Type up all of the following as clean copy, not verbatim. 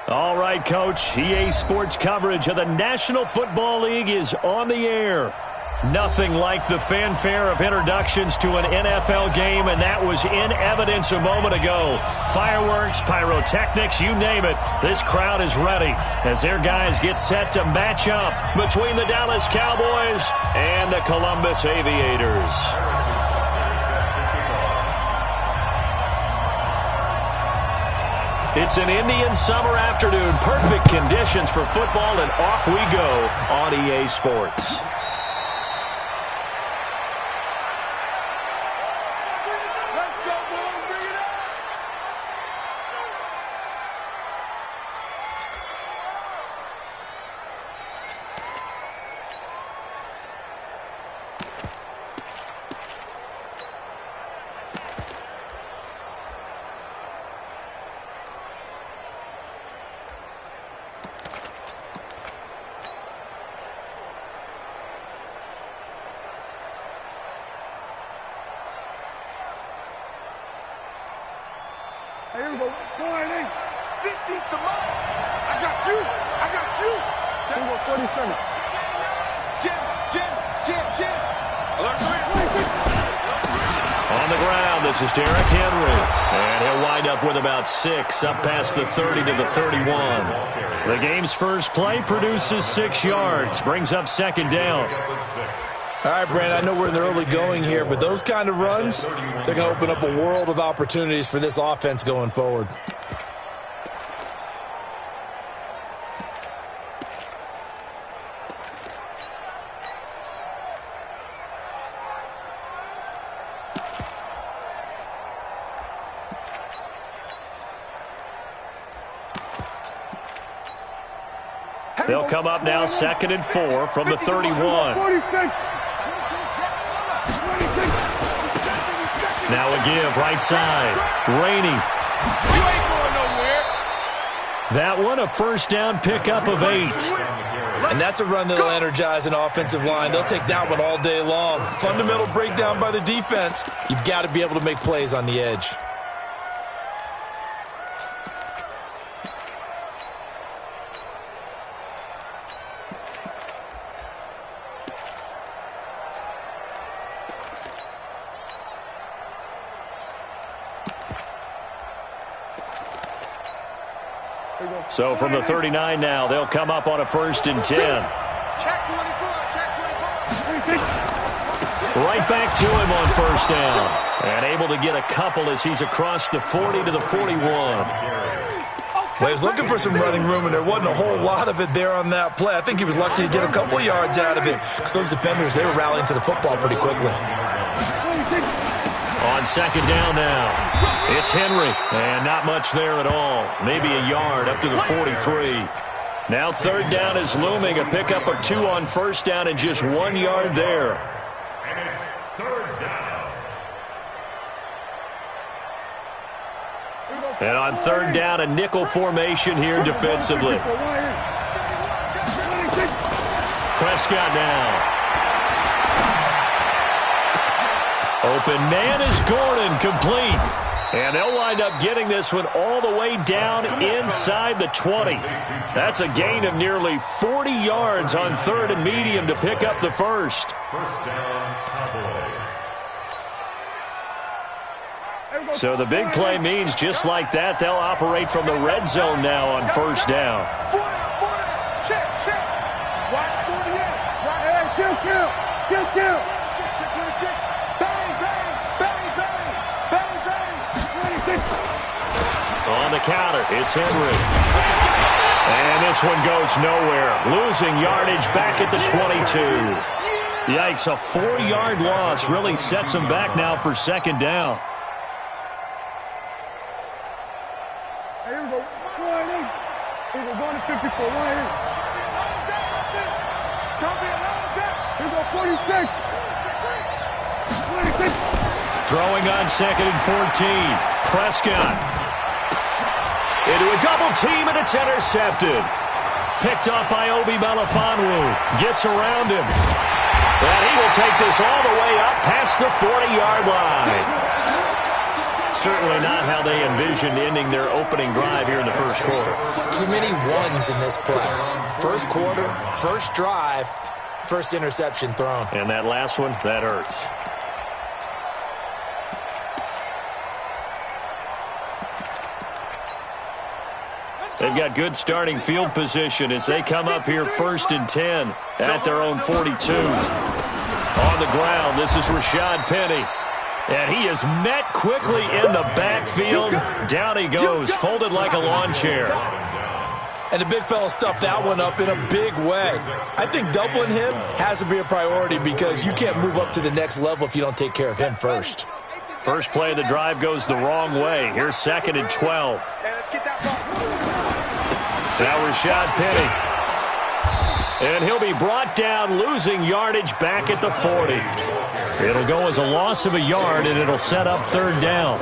All right, Coach. EA Sports coverage of the National Football League is on the air. Nothing like the fanfare of introductions to an NFL game, and that was in evidence a moment ago. Fireworks, pyrotechnics, you name it. This crowd is ready as their guys get set to match up between the Dallas Cowboys and the Columbus Aviators. It's an Indian summer afternoon. Perfect conditions for football, and off we go on EA Sports. Here we go. 50's the mark. I got you. Here we go. 47. Jim. Alert 3. On the ground, this is Derrick Henry. And he'll wind up with about 6, up past the 30 to the 31. The game's first play produces 6 yards, brings up second down. All right, Brandon, I know we're in the early going here, but those kind of runs, they're going to open up a world of opportunities for this offense going forward. They'll come up now 2nd and 4 from the 31. Now a give, right side. Rainey. You ain't going nowhere. That one a first down pickup of 8. And that's a run that'll energize an offensive line. They'll take that one all day long. Fundamental breakdown by the defense. You've got to be able to make plays on the edge. So from the 39 now, they'll come up on a 1st and 10. Check 24. Right back to him on 1st down. And able to get a couple as he's across the 40 to the 41. Well, he was looking for some running room, and there wasn't a whole lot of it there on that play. I think he was lucky to get a couple of yards out of it because those defenders, they were rallying to the football pretty quickly. On 2nd down now, it's Henry, and not much there at all. Maybe a yard up to the 43. Now 3rd down is looming, a pickup of 2 on 1st down and just 1 yard there. And it's 3rd down. And on 3rd down, a nickel formation here defensively. Prescott now. Open man is Gordon, complete. And they'll wind up getting this one all the way down inside the 20. That's a gain of nearly 40 yards on 3rd and medium to pick up the first. First down, Cowboys. So the big play means just like that, they'll operate from the red zone now on 1st down. 40. Check. Watch 48. Kill. On the counter, it's Henry. And this one goes nowhere. Losing yardage back at the 22. Yikes, a 4-yard loss really sets them back now for 2nd down. Here we go. Here we go. Going to 54. It's going to be a long day. Here we go. 46. Throwing on 2nd and 14. Prescott. Into a double team, and it's intercepted. Picked up by Obi Melifonwu. Gets around him. And he will take this all the way up past the 40-yard line. Certainly not how they envisioned ending their opening drive here in the first quarter. Too many ones in this play. First quarter, first drive, first interception thrown. And that last one, that hurts. They've got good starting field position as they come up here 1st and 10 at their own 42. On the ground, this is Rashad Penny. And he is met quickly in the backfield. Down he goes, folded like a lawn chair. And the big fella stuffed that one up in a big way. I think doubling him has to be a priority because you can't move up to the next level if you don't take care of him first. First play of the drive goes the wrong way. Here's 2nd and 12. Now Rashad Penny. And he'll be brought down, losing yardage back at the 40. It'll go as a loss of a yard, and it'll set up 3rd down.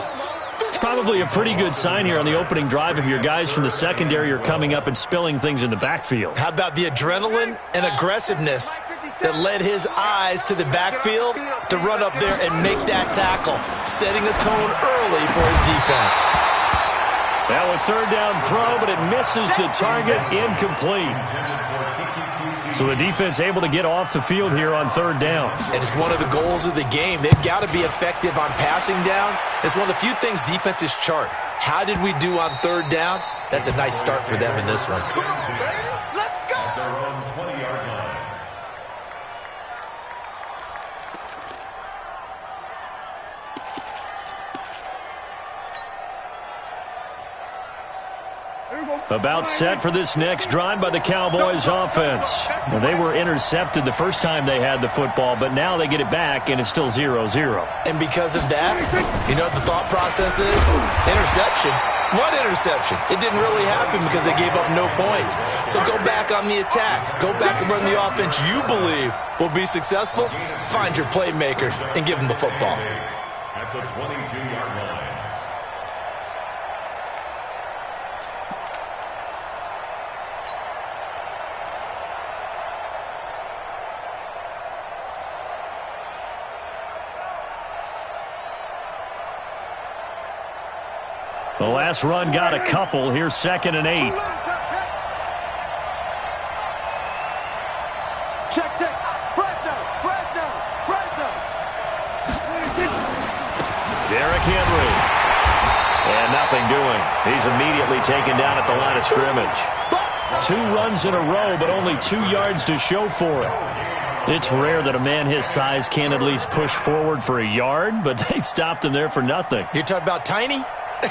It's probably a pretty good sign here on the opening drive if your guys from the secondary are coming up and spilling things in the backfield. How about the adrenaline and aggressiveness that led his eyes to the backfield to run up there and make that tackle, setting a tone early for his defense. Now a 3rd down throw, but it misses the target, incomplete. So the defense able to get off the field here on 3rd down. And it's one of the goals of the game. They've got to be effective on passing downs. It's one of the few things defenses chart. How did we do on 3rd down? That's a nice start for them in this one. About set for this next drive by the Cowboys offense. Well, they were intercepted the first time they had the football, but now they get it back, and it's still 0-0. And because of that, you know what the thought process is? Interception. What interception? It didn't really happen because they gave up no points. So go back on the attack. Go back and run the offense you believe will be successful. Find your playmakers and give them the football. At the 22-yard line. The last run got a couple. Here's 2nd and 8. Check. Fresno. Derrick Henry. And nothing doing. He's immediately taken down at the line of scrimmage. 2 runs in a row, but only 2 yards to show for it. It's rare that a man his size can at least push forward for a yard, but they stopped him there for nothing. You're talking about Tiny?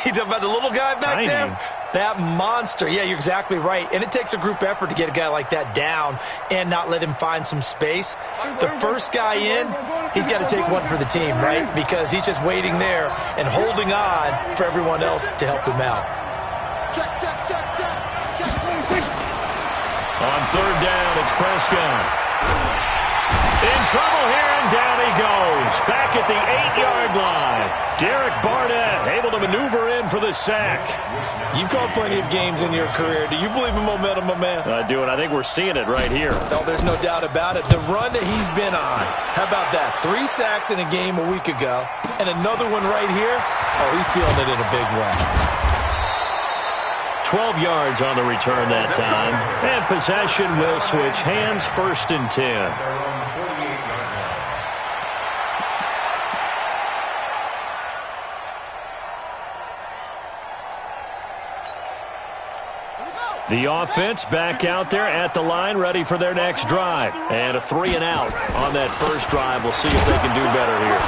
You talking about the little guy back Tiny. there? That monster. Yeah, you're exactly right. And it takes a group effort to get a guy like that down and not let him find some space. The first guy in, he's got to take one for the team, right? Because he's just waiting there and holding on for everyone else to help him out. Check. On 3rd down, it's Prescott. In trouble here, and down he goes. Back at the 8-yard line. Derek Barnett able to maneuver in for the sack. You've called plenty of games in your career. Do you believe in momentum, my man? I do, and I think we're seeing it right here. No, there's no doubt about it. The run that he's been on. How about that? 3 sacks in a game a week ago, and another one right here. Oh, he's feeling it in a big way. 12 yards on the return that time. And possession will switch hands, 1st and 10. The offense back out there at the line, ready for their next drive. And a 3-and-out on that first drive. We'll see if they can do better here.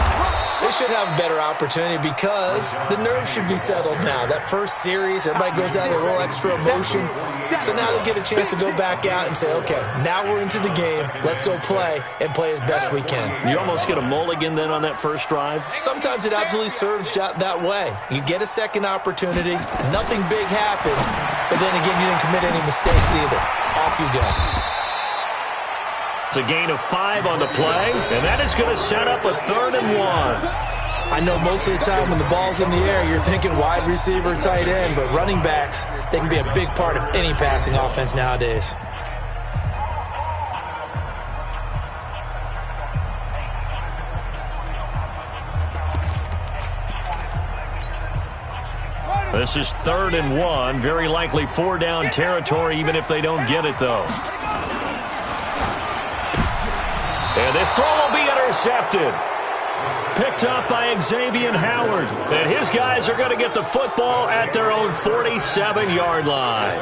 They should have a better opportunity because the nerves should be settled now. That first series, everybody goes out with a little extra emotion. So now they get a chance to go back out and say, okay, now we're into the game. Let's go play and play as best we can. You almost get a mulligan then on that first drive? Sometimes it absolutely serves that way. You get a second opportunity. Nothing big happened. But then again, you didn't commit any mistakes either. Off you go. It's a gain of 5 on the play, and that is going to set up a 3rd and 1. I know most of the time when the ball's in the air, you're thinking wide receiver, tight end, but running backs, they can be a big part of any passing offense nowadays. This is 3rd and 1. Very likely 4-down territory, even if they don't get it, though. And this throw will be intercepted. Picked up by Xavier Howard. And his guys are going to get the football at their own 47-yard line.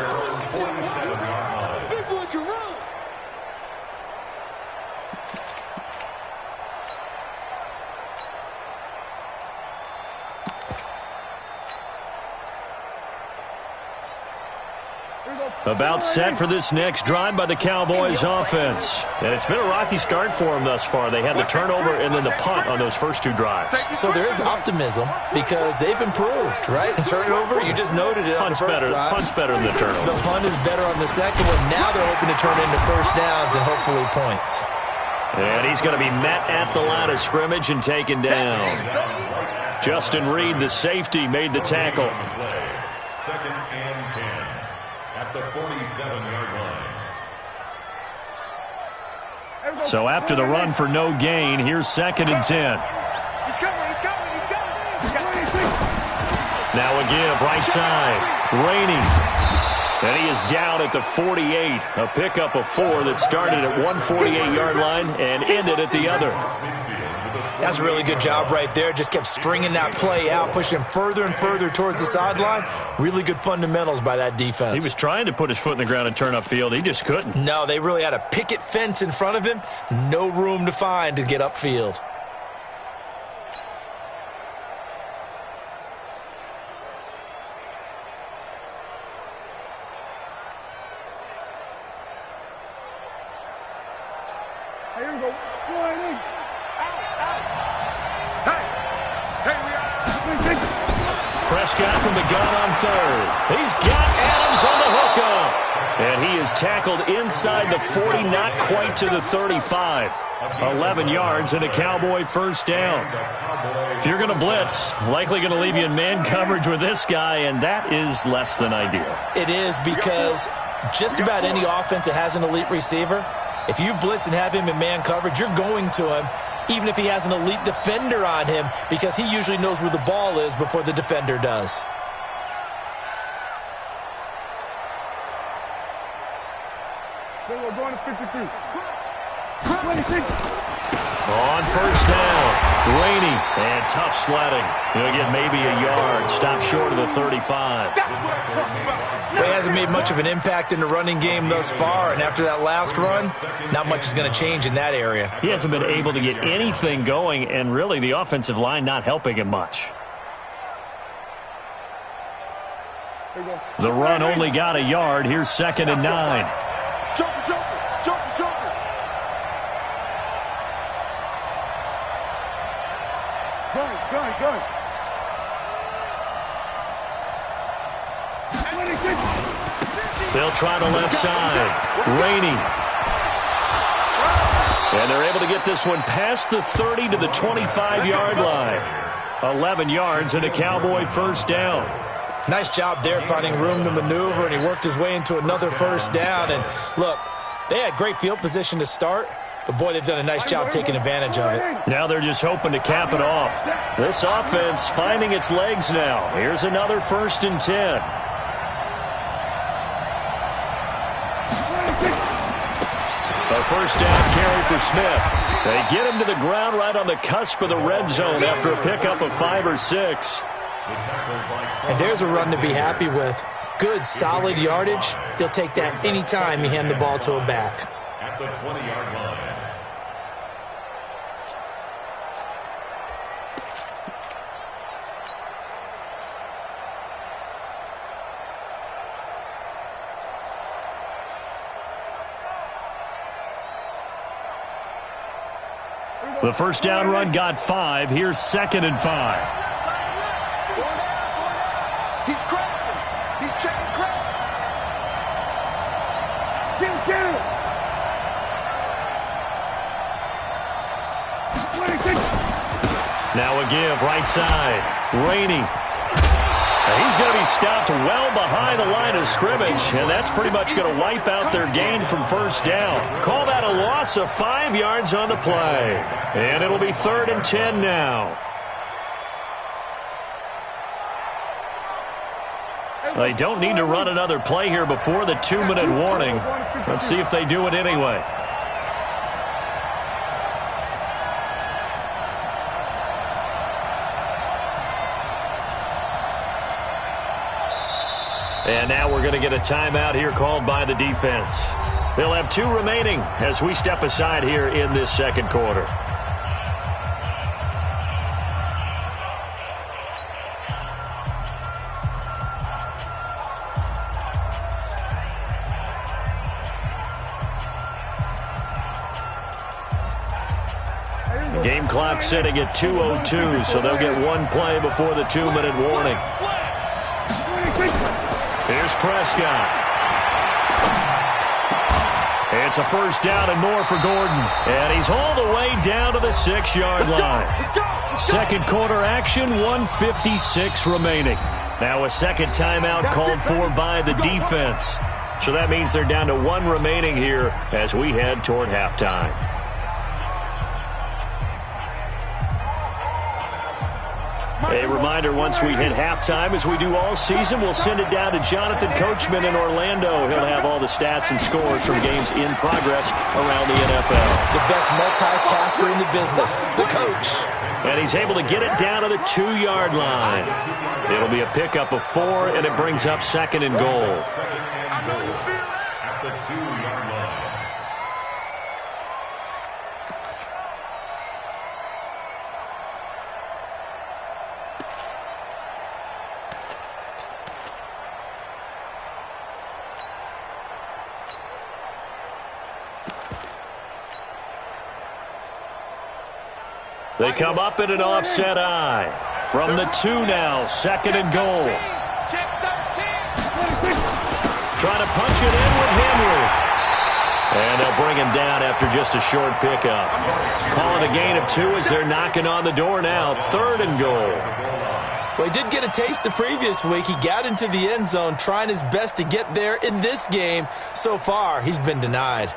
About set for this next drive by the Cowboys offense. And it's been a rocky start for them thus far. They had the turnover and then the punt on those first 2 drives. So there is optimism because they've improved, right? Turnover, you just noted it on the first drive. Punt's better than the turnover. The punt is better on the second one. Now they're hoping to turn into first downs and hopefully points. And he's going to be met at the line of scrimmage and taken down. Justin Reed, the safety, made the tackle. 2nd and 10 at the 47-yard line. So after the run for no gain, here's 2nd and 10. He's coming. Now a give, right side. Rainey. And he is down at the 48. A pickup of 4 that started at one 48-yard line and ended at the other. That's a really good job right there. Just kept stringing that play out, pushing him further and further towards the sideline. Really good fundamentals by that defense. He was trying to put his foot in the ground and turn upfield. He just couldn't. No, they really had a picket fence in front of him. No room to find to get upfield. Here we go. Prescott from the gun on 3rd. He's got Adams on the hookup. And he is tackled inside the 40, not quite to the 35. 11 yards and a Cowboy first down. If you're going to blitz, likely going to leave you in man coverage with this guy, and that is less than ideal. It is because just about any offense that has an elite receiver, if you blitz and have him in man coverage, you're going to him, even if he has an elite defender on him, because he usually knows where the ball is before the defender does. We're going to 53. 26. On first down, Rainey, and tough sledding. He'll get maybe a yard, stop short of the 35. Well, he hasn't made much of an impact in the running game thus far, and after that last run, not much is going to change in that area. He hasn't been able to get anything going, and really the offensive line not helping him much. The run only got a yard. Here's 2nd and 9. Jumper. Gun. 26. They'll try the left side. Rainey. And they're able to get this one past the 30 to the 25-yard line. 11 yards and a Cowboy first down. Nice job there finding room to maneuver, and he worked his way into another first down. And look, they had great field position to start, but boy, they've done a nice job taking advantage of it. Now they're just hoping to cap it off. This offense finding its legs now. Here's another 1st and 10. A first down carry for Smith. They get him to the ground right on the cusp of the red zone after a pickup of 5 or 6. And there's a run to be happy with. Good, solid yardage. They'll take that anytime you hand the ball to a back. At the 20-yard line. The first down run got 5. Here's 2nd and 5. He's crossing. He's checking crowd. Get him. 26. Now a give, right side. Rainey. He's going to be stopped well behind the line of scrimmage, and that's pretty much going to wipe out their gain from first down. Call that a loss of 5 yards on the play. And it'll be 3rd and 10 now. They don't need to run another play here before the 2-minute warning. Let's see if they do it anyway. And now we're going to get a timeout here called by the defense. They'll have 2 remaining as we step aside here in this second quarter. Game clock sitting at 2:02, so they'll get 1 play before the 2-minute warning. Here's Prescott. It's a first down and more for Gordon. And he's all the way down to the 6-yard line. Second quarter action, 1:56 remaining. Now a second timeout called for by the defense. So that means they're down to 1 remaining here as we head toward halftime. A reminder, once we hit halftime, as we do all season, we'll send it down to Jonathan Coachman in Orlando. He'll have all the stats and scores from games in progress around the NFL. The best multitasker in the business, the coach. And he's able to get it down to the 2-yard line. It'll be a pickup of 4, and it brings up 2nd and goal. At the 2-yard line. They come up in an offset eye. From the 2 now, 2nd and goal. Trying to punch it in with Henry. And they'll bring him down after just a short pickup. Calling a gain of 2 as they're knocking on the door now. 3rd and goal. Well, he did get a taste the previous week. He got into the end zone trying his best to get there in this game. So far, he's been denied.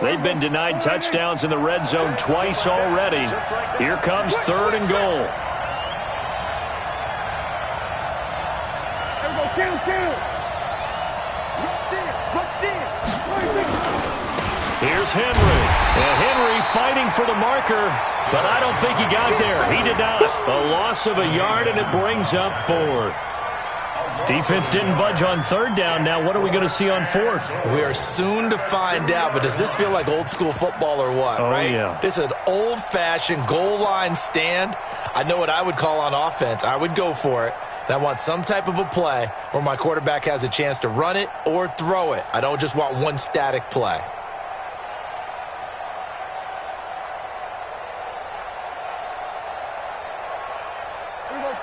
They've been denied touchdowns in the red zone twice already. Here comes 3rd and goal. Here's Henry. And Henry fighting for the marker, but I don't think he got there. He did not. A loss of a yard, and it brings up 4th. Defense didn't budge on 3rd down. Now what are we going to see on 4th? We are soon to find out, but does this feel like old school football or what? Oh, right? Yeah. This is an old-fashioned goal line stand. I know what I would call on offense. I would go for it. And I want some type of a play where my quarterback has a chance to run it or throw it. I don't just want one static play.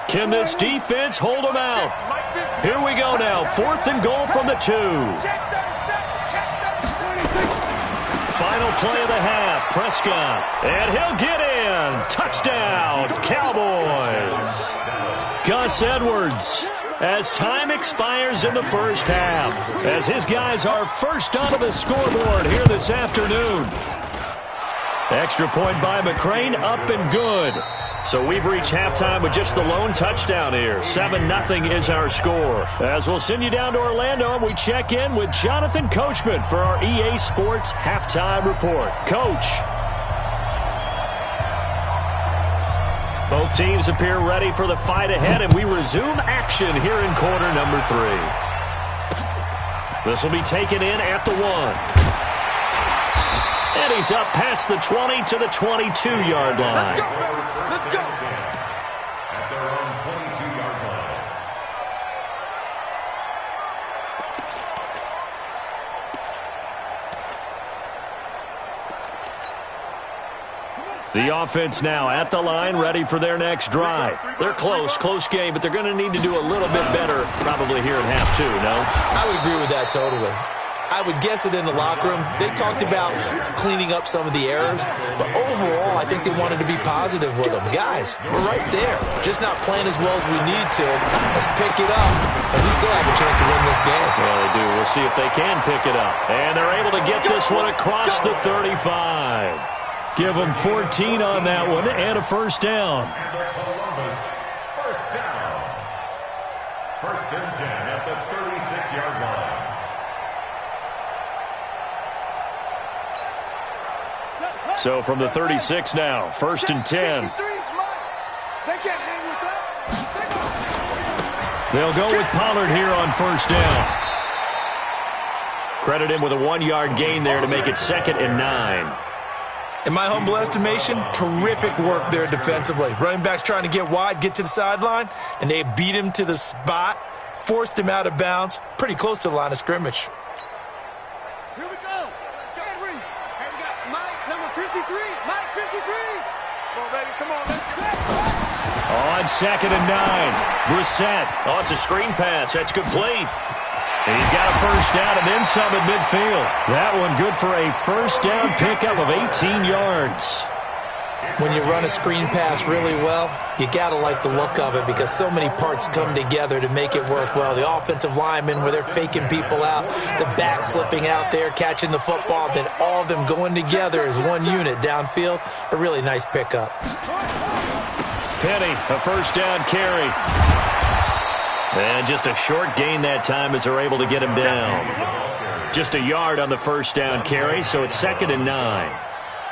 Can this defense hold them out? Here we go now. 4th and goal from the 2. Final play of the half. Prescott. And he'll get in. Touchdown, Cowboys. Gus Edwards, as time expires in the first half, as his guys are first onto the scoreboard here this afternoon. Extra point by McCrane, up and good. So we've reached halftime with just the lone touchdown here. 7-0 is our score. As we'll send you down to Orlando, and we check in with Jonathan Coachman for our EA Sports Halftime Report. Coach. Both teams appear ready for the fight ahead, and we resume action here in quarter number 3. This will be taken in at the 1. And he's up past the 20 to the 22-yard line. Let's go. At their own 22-yard line. The offense now at the line, ready for their next drive. They're close game, but they're going to need to do a little bit better probably here in half 2, no? I would agree with that totally. I would guess it in the locker room. They talked about cleaning up some of the errors, but overall, I think they wanted to be positive with them. Guys, we're right there. Just not playing as well as we need to. Let's pick it up, and we still have a chance to win this game. Yeah, they do. We'll see if they can pick it up. And they're able to get this one across the 35. Give them 14 on that one and a first down. Columbus, first down. First and 10 at the 36-yard line. So from the 36 now, first and 10. They can't hang with us. They'll go with Pollard here on first down. Credit him with a 1-yard gain there to make it 2nd and 9. In my humble estimation, terrific work there defensively. Running backs trying to get wide, get to the sideline, and they beat him to the spot, forced him out of bounds, pretty close to the line of scrimmage. Here we go. Let's go. And we got Mike, number 53. Mike, 53. Come on, baby. Come on. Let's go. On 2nd and 9. Brissett. Oh, it's a screen pass. That's complete. And he's got a first down and then some at midfield. That one good for a first down pickup of 18 yards. When you run a screen pass really well, you got to like the look of it because so many parts come together to make it work well. The offensive linemen, where they're faking people out, the back slipping out there, catching the football, then all of them going together as one unit downfield. A really nice pickup. Penny, a first down carry. And just a short gain that time as they're able to get him down. Just a yard on the first down carry, so it's 2nd and 9.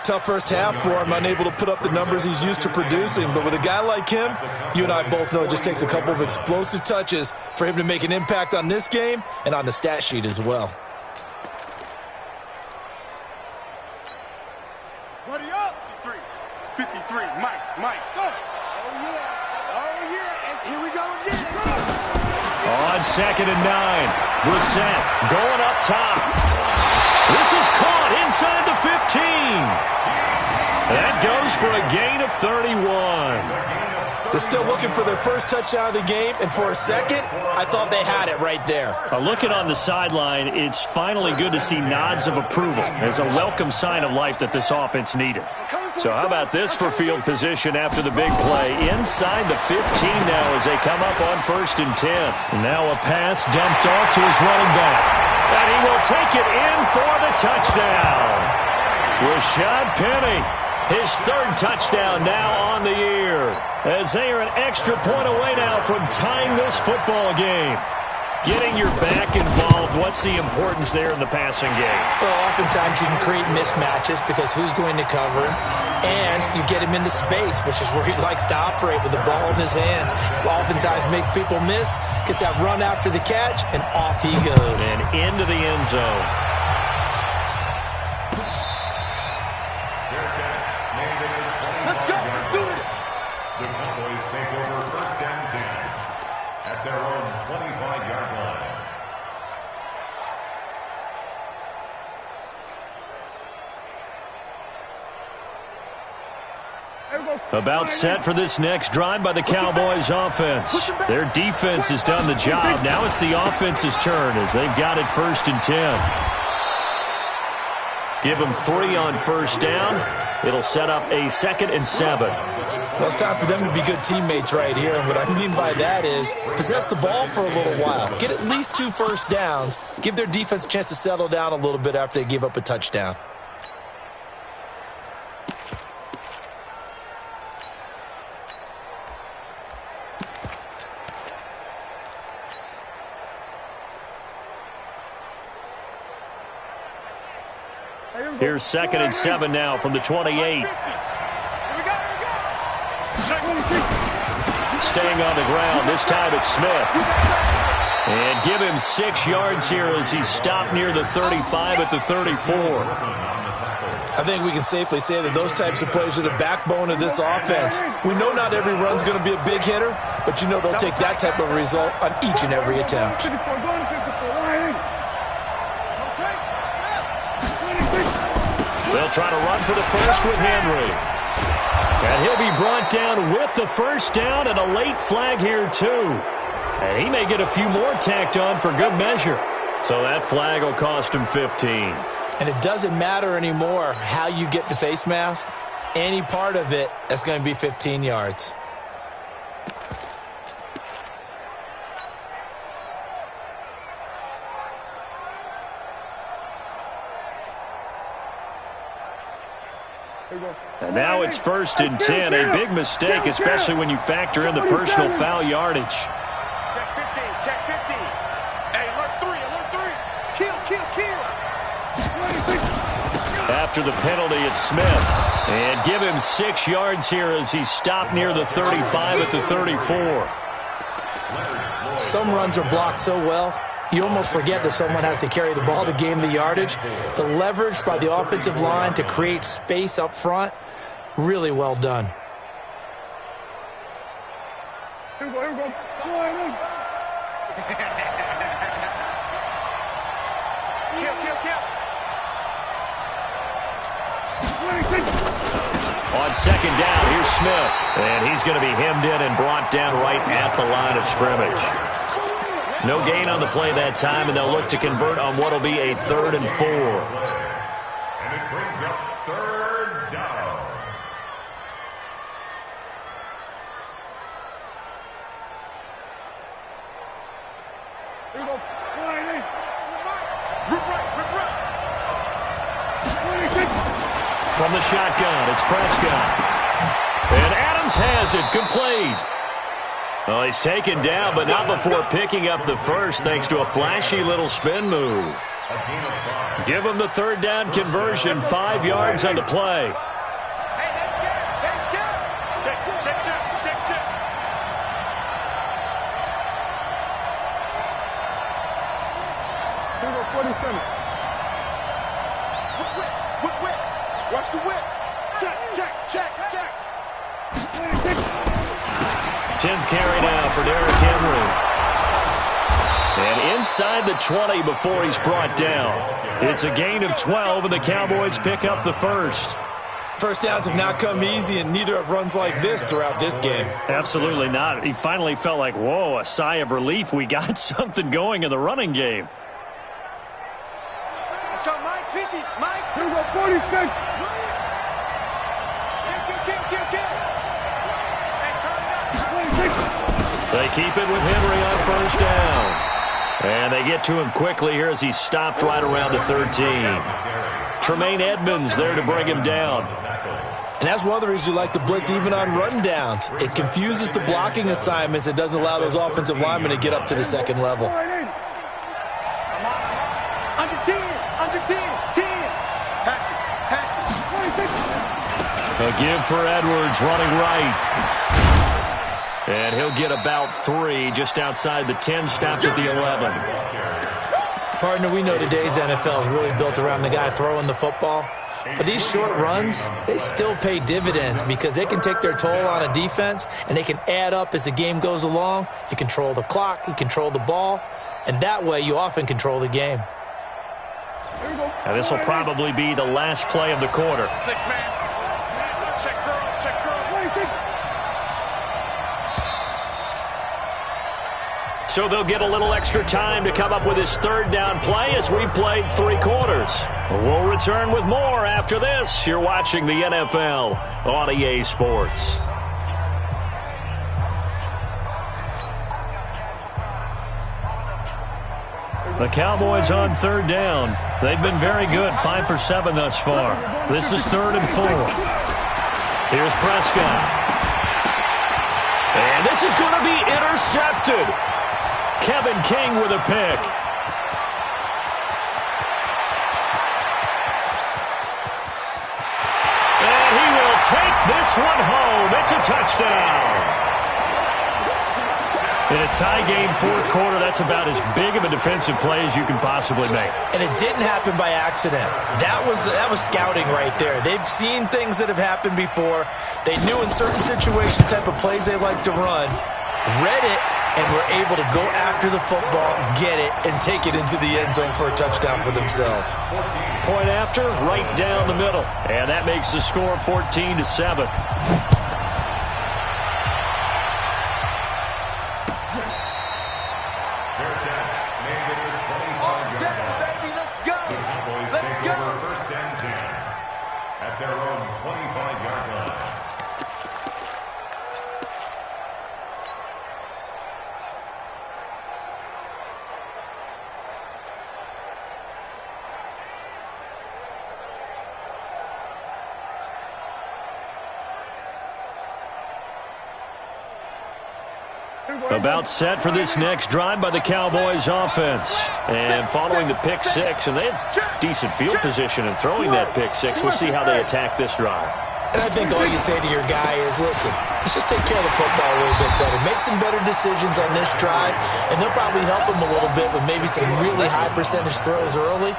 Tough first half for him, unable to put up the numbers he's used to producing. But with a guy like him, you and I both know it just takes a couple of explosive touches for him to make an impact on this game and on the stat sheet as well. Buddy up. 53. Mike. Go. Oh, yeah. And here we go again. On 2nd and 9. Brissett going up top. This is caught inside the 15. That goes for a gain of 31. They're still looking for their first touchdown of the game, and for a second, I thought they had it right there. Looking on the sideline, it's finally good to see nods of approval as a welcome sign of life that this offense needed. So how about this for field position after the big play? Inside the 15 now as they come up on 1st and 10. Now a pass dumped off to his running back. And he will take it in for the touchdown. Rashad Penny, his 3rd touchdown now on the year. As they are an extra point away now from tying this football game. Getting your back involved, what's the importance there in the passing game? Well, oftentimes you can create mismatches because who's going to cover, and you get him into space, which is where he likes to operate with the ball in his hands. Oftentimes makes people miss, gets that run after the catch, and off he goes. And into the end zone. Let's go. Let's do it. The Cowboys take over first and 10 at their own 25-yard line. About set for this next drive by the Cowboys offense. Their defense has done the job. Now it's the offense's turn as they've got it 1st and 10. Give them 3 on first down. It'll set up a 2nd and 7. Well, it's time for them to be good teammates right here. And what I mean by that is possess the ball for a little while. Get at least 2 first downs. Give their defense a chance to settle down a little bit after they give up a touchdown. Here's 2nd and 7 now from the 28. Here we go. Staying on the ground, this time it's Smith. And give him 6 yards here as he's stopped near the 35 at the 34. I think we can safely say that those types of plays are the backbone of this offense. We know not every run's going to be a big hitter, but you know they'll take that type of result on each and every attempt. They'll try to run for the first with Henry. And he'll be brought down with the first down and a late flag here too. And he may get a few more tacked on for good measure. So that flag will cost him 15. And it doesn't matter anymore how you get the face mask. Any part of it, that's going to be 15 yards. And now it's 1st and 10. A big mistake, especially when you factor in the personal foul yardage. Check 15, check 15. Hey, alert 3. Kill. After the penalty, it's Smith. And give him 6 yards here as he stopped near the 35 at the 34. Some runs are blocked so well, you almost forget that someone has to carry the ball to gain the yardage. The leverage by the offensive line to create space up front, really well done. Here we go. Kill. On 2nd down, here's Smith. And he's going to be hemmed in and brought down right at the line of scrimmage. No gain on the play that time, and they'll look to convert on what will be a 3rd and 4. And it brings up 3rd down. Here we go. From the shotgun, it's Prescott. And Adams has it, complete. Well, he's taken down, but not before picking up the first, thanks to a flashy little spin move. Give him the 3rd down conversion, 5 yards on the play. Hey, that's good. Check. Here we go, 47. Whip. Watch the whip. Check. 10th carry now for Derrick Henry. And inside the 20 before he's brought down. It's a gain of 12, and the Cowboys pick up the first. First downs have not come easy, and neither have runs like this throughout this game. Absolutely not. He finally felt like, whoa, a sigh of relief. We got something going in the running game. Let's go, Mike 50. Mike. Here we go, 46. Kill. Hey, turn it up. They keep it with Henry on 1st down. And they get to him quickly here as he stopped right around the 13. Tremaine Edmonds there to bring him down. And that's one of the reasons you like to blitz even on run downs. It confuses the blocking assignments. It doesn't allow those offensive linemen to get up to the 2nd level. Under 10. 10. Patch it. A give for Edwards running right. And he'll get about 3 just outside the 10, stopped at the 11. Partner, we know today's NFL is really built around the guy throwing the football. But these short runs, they still pay dividends because they can take their toll on a defense and they can add up as the game goes along. You control the clock, you control the ball, and that way you often control the game. And this will probably be the last play of the quarter. 6-man. Check girls. So they'll get a little extra time to come up with his 3rd down play as we've played 3 quarters. We'll return with more after this. You're watching the NFL on EA Sports. The Cowboys on 3rd down. They've been very good, 5 for 7 thus far. This is 3rd and 4. Here's Prescott. And this is going to be intercepted. Kevin King with a pick. And he will take this one home. It's a touchdown. In a tie game, 4th quarter, that's about as big of a defensive play as you can possibly make. And it didn't happen by accident. That was scouting right there. They've seen things that have happened before. They knew in certain situations type of plays they like to run, read it, and were able to go after the football, get it, and take it into the end zone for a touchdown for themselves. Point after, right down the middle. And that makes the score 14-7. About set for this next drive by the Cowboys offense. And following the pick six, and they had decent field position in throwing that pick six. We'll see how they attack this drive. And I think all you say to your guy is, listen, let's just take care of the football a little bit better. Make some better decisions on this drive, and they'll probably help him a little bit with maybe some really high percentage throws early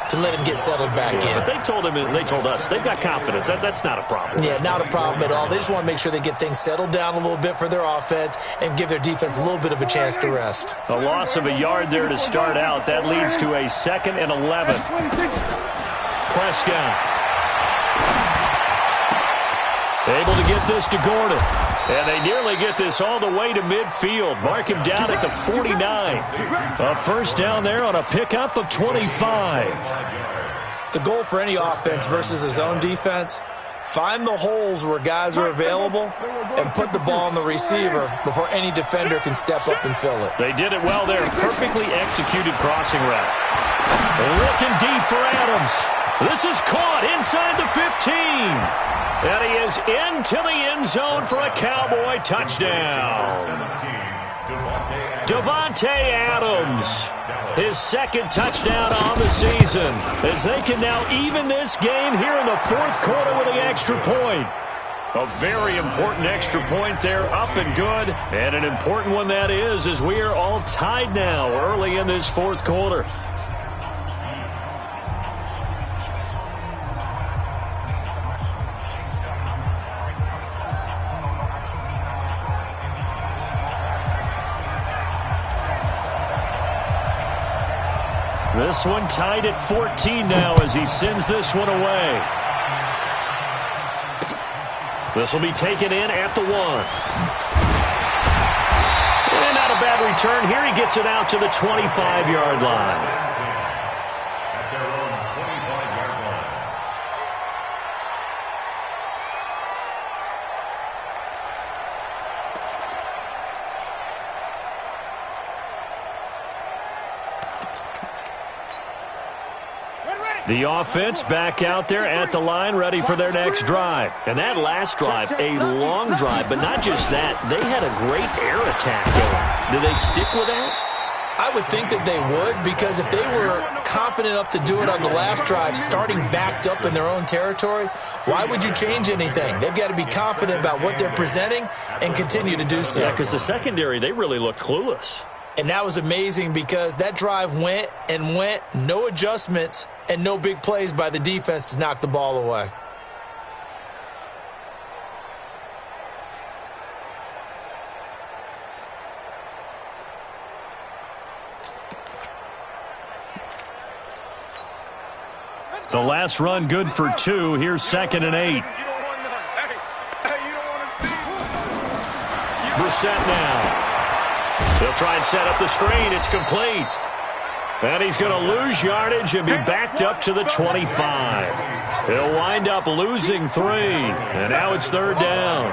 to let him get settled back in. But they told him, and they told us, they've got confidence. That's not a problem. Yeah, not a problem at all. They just want to make sure they get things settled down a little bit for their offense and give their defense a little bit of a chance to rest. A loss of a yard there to start out. That leads to a 2nd and 11. Prescott. Able to get this to Gordon. And they nearly get this all the way to midfield. Mark him down at the 49. A first down there on a pickup of 25. The goal for any offense versus his own defense, find the holes where guys are available and put the ball on the receiver before any defender can step up and fill it. They did it well there. Perfectly executed crossing route. Looking deep for Adams. This is caught inside the 15. And he is into the end zone for a Cowboy touchdown. Davante Adams, his 2nd touchdown on the season, as they can now even this game here in the 4th quarter with the extra point. A very important extra point there, up and good, and an important one that is, as we are all tied now early in this 4th quarter. This one tied at 14 now as he sends this one away. This will be taken in at the 1. And not a bad return here. He gets it out to the 25-yard line. At their own 25-yard line. The offense back out there at the line, ready for their next drive. And that last drive, a long drive, but not just that. They had a great air attack going. Do they stick with that? I would think that they would, because if they were confident enough to do it on the last drive, starting backed up in their own territory, why would you change anything? They've got to be confident about what they're presenting and continue to do so. Yeah, because the secondary, they really look clueless. And that was amazing because that drive went and went, no adjustments, and no big plays by the defense to knock the ball away. The last run good for 2. Here's 2nd and 8. Brissett now. He'll try and set up the screen. It's complete. And he's going to lose yardage and be backed up to the 25. He'll wind up losing 3. And now it's 3rd down.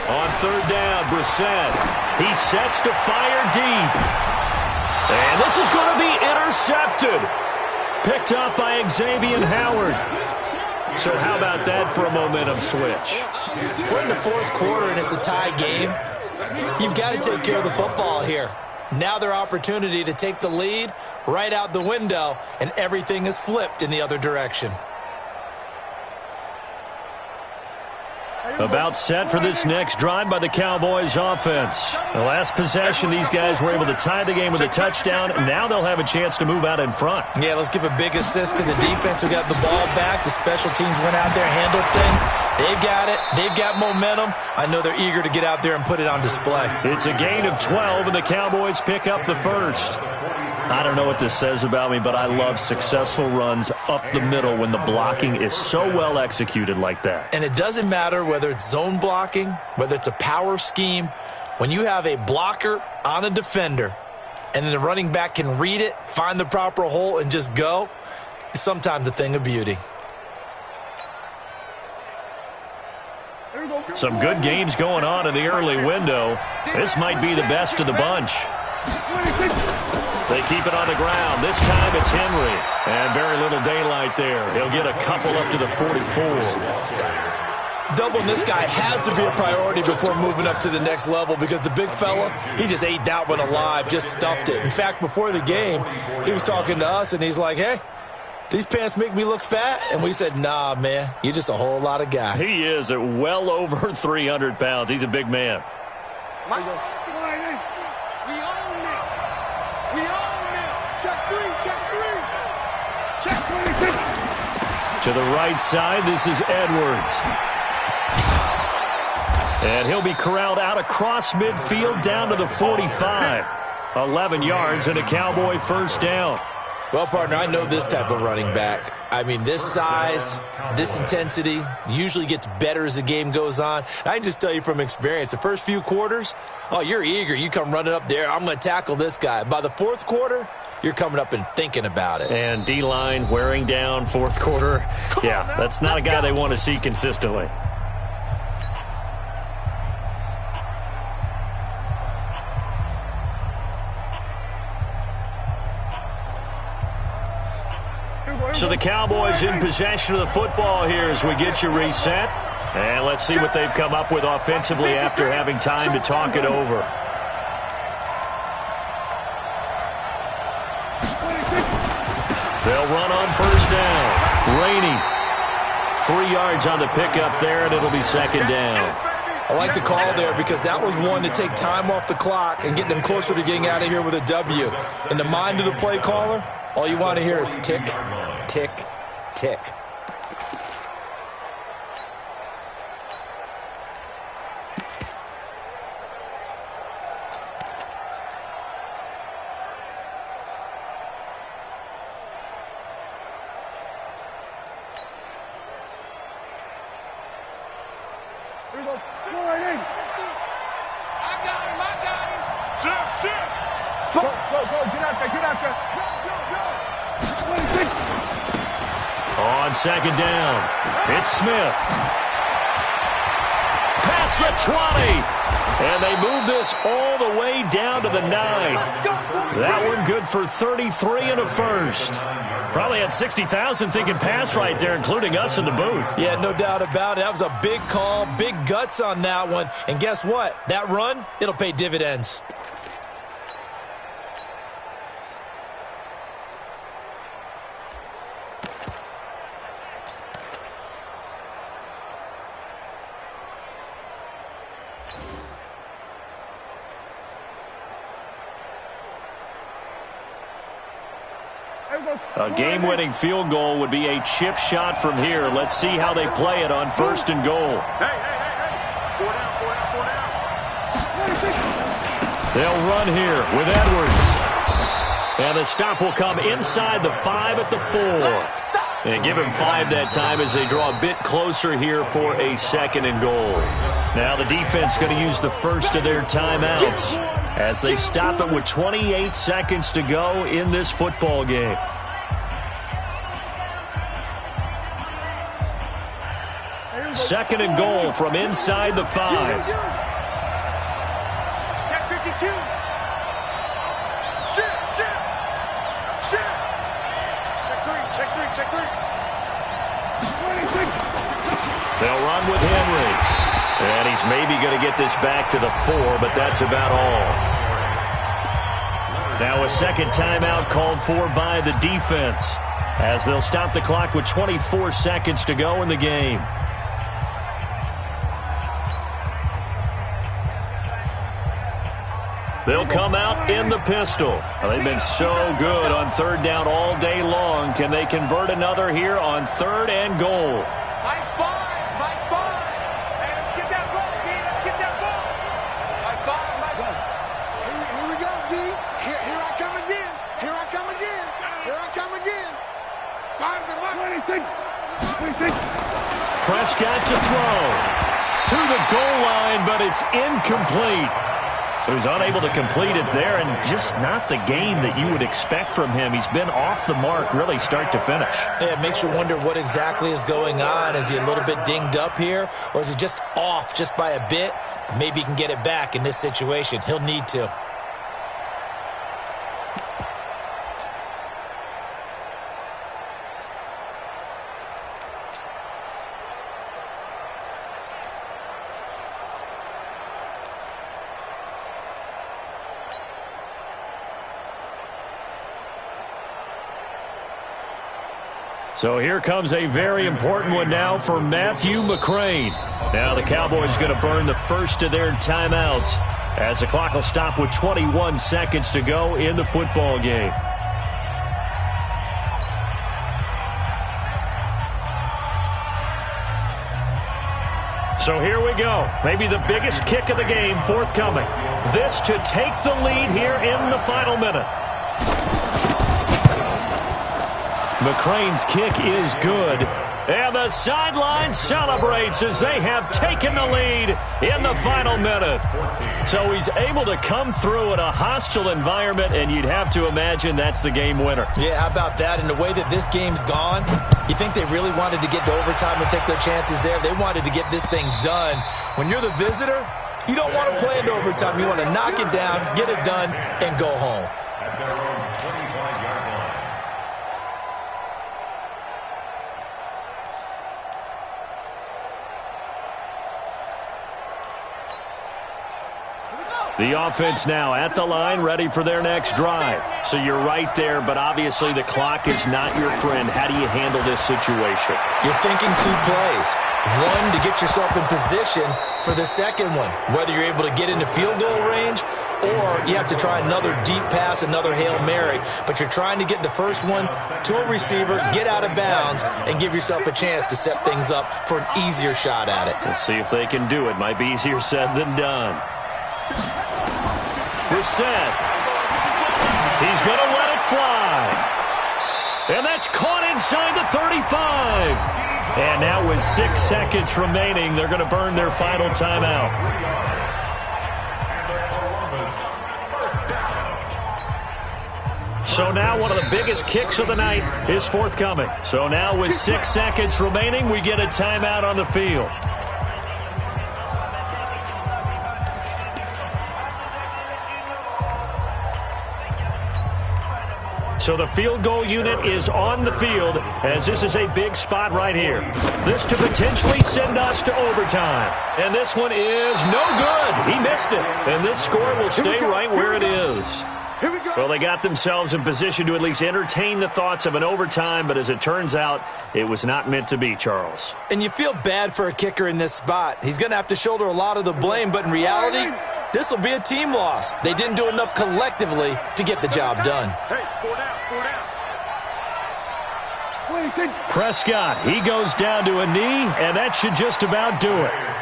On 3rd down, Brissett. He sets to fire deep. And this is going to be intercepted. Picked up by Xavier Howard. So how about that for a momentum switch? We're in the 4th quarter and it's a tie game. You've got to take care of the football here. Now their opportunity to take the lead right out the window, and everything is flipped in the other direction. About set for this next drive by the Cowboys offense. The last possession, these guys were able to tie the game with a touchdown. Now they'll have a chance to move out in front. Yeah, let's give a big assist to the defense who got the ball back. The special teams went out there, handled things. They've got it. They've got momentum. I know they're eager to get out there and put it on display. It's a gain of 12, and the Cowboys pick up the first. I don't know what this says about me, but I love successful runs up the middle when the blocking is so well executed like that. And it doesn't matter whether it's zone blocking, whether it's a power scheme. When you have a blocker on a defender and then the running back can read it, find the proper hole, and just go, it's sometimes a thing of beauty. Some good games going on in the early window. This might be the best of the bunch. They keep it on the ground. This time it's Henry. And very little daylight there. He'll get a couple up to the 44. Doubling this guy has to be a priority before moving up to the next level because the big fella, he just ate that one alive, just stuffed it. In fact, before the game, he was talking to us, and he's like, hey, these pants make me look fat? And we said, nah, man, you're just a whole lot of guy. He is at well over 300 pounds. He's a big man. We own it. We own it. Check three. Check 26. To the right side, this is Edwards. And he'll be corralled out across midfield down to the 45. 11 yards and a Cowboy first down. Well, partner, I know this type of running back. I mean, this size, this intensity usually gets better as the game goes on. I can just tell you from experience, the first few quarters, oh, you're eager. You come running up there, I'm going to tackle this guy. By the fourth quarter, you're coming up and thinking about it. And D-line wearing down fourth quarter. Yeah, that's not a guy they want to see consistently. So the Cowboys in possession of the football here as we get you reset. And let's see what they've come up with offensively after having time to talk it over. They'll run on first down. Rainey. 3 yards on the pickup there, and it'll be second down. I like the call there because that was one to take time off the clock and get them closer to getting out of here with a W. In the mind of the play caller, all you want to hear is tick, tick, tick. Here we go. Go right in. I got him. Shit. Go. Get out there. Go. 26. On second down, it's Smith. Past the 20. And they move this all the way down to the 9. That one good for 33 and a first. Probably had 60,000 thinking pass right there, including us in the booth. Yeah, no doubt about it. That was a big call, big guts on that one. And guess what? That run, it'll pay dividends. A game-winning field goal would be a chip shot from here. Let's see how they play it on first and goal. Hey. 4 down. They'll run here with Edwards. And the stop will come inside the 5 at the 4. And give him 5 that time as they draw a bit closer here for a second and goal. Now the defense going to use the first of their timeouts as they stop it with 28 seconds to go in this football game. Second and goal from inside the 5. Check 52. Shit. Check 3. 26. They'll run with Henry. And he's maybe going to get this back to the 4, but that's about all. Now a second timeout called for by the defense as they'll stop the clock with 24 seconds to go in the game. They'll come out in the pistol. They've been so good on third down all day long. Can they convert another here on third and goal? Mike 5. Hey, let's get that ball, D. Let's get that ball. Mike 5. Here we go, D. Here I come again. 5 to Mike. 26. Prescott to throw. To the goal line, but it's incomplete. So he's unable to complete it there, and just not the game that you would expect from him. He's been off the mark really start to finish. Yeah, it makes you wonder what exactly is going on. Is he a little bit dinged up here, or is he just off just by a bit? Maybe he can get it back in this situation. He'll need to. So here comes a very important one now for Matthew McCrane. Now the Cowboys going to burn the first of their timeouts as the clock will stop with 21 seconds to go in the football game. So here we go. Maybe the biggest kick of the game forthcoming. This to take the lead here in the final minute. McCrane's kick is good. And the sideline celebrates as they have taken the lead in the final minute. So he's able to come through in a hostile environment, and you'd have to imagine that's the game winner. Yeah, how about that? And the way that this game's gone, you think they really wanted to get to overtime and take their chances there? They wanted to get this thing done. When you're the visitor, you don't want to play into overtime. You want to knock it down, get it done, and go home. At their own 25-yard line. The offense now at the line, ready for their next drive. So you're right there, but obviously the clock is not your friend. How do you handle this situation? You're thinking two plays. One, to get yourself in position for the second one, whether you're able to get into field goal range or you have to try another deep pass, another Hail Mary. But you're trying to get the first one to a receiver, get out of bounds, and give yourself a chance to set things up for an easier shot at it. We'll see if they can do it. Might be easier said than done. Brissett. He's going to let it fly. And that's caught inside the 35. And now with 6 seconds remaining, they're going to burn their final timeout. So now one of the biggest kicks of the night is forthcoming. So now with 6 seconds remaining, we get a timeout on the field. So the field goal unit is on the field as this is a big spot right here. This to potentially send us to overtime. And this one is no good. He missed it. And this score will stay right where it is. Well, they got themselves in position to at least entertain the thoughts of an overtime, but as it turns out, it was not meant to be, Charles. And you feel bad for a kicker in this spot. He's going to have to shoulder a lot of the blame, but in reality, this will be a team loss. They didn't do enough collectively to get the job done. Prescott, he goes down to a knee, and that should just about do it.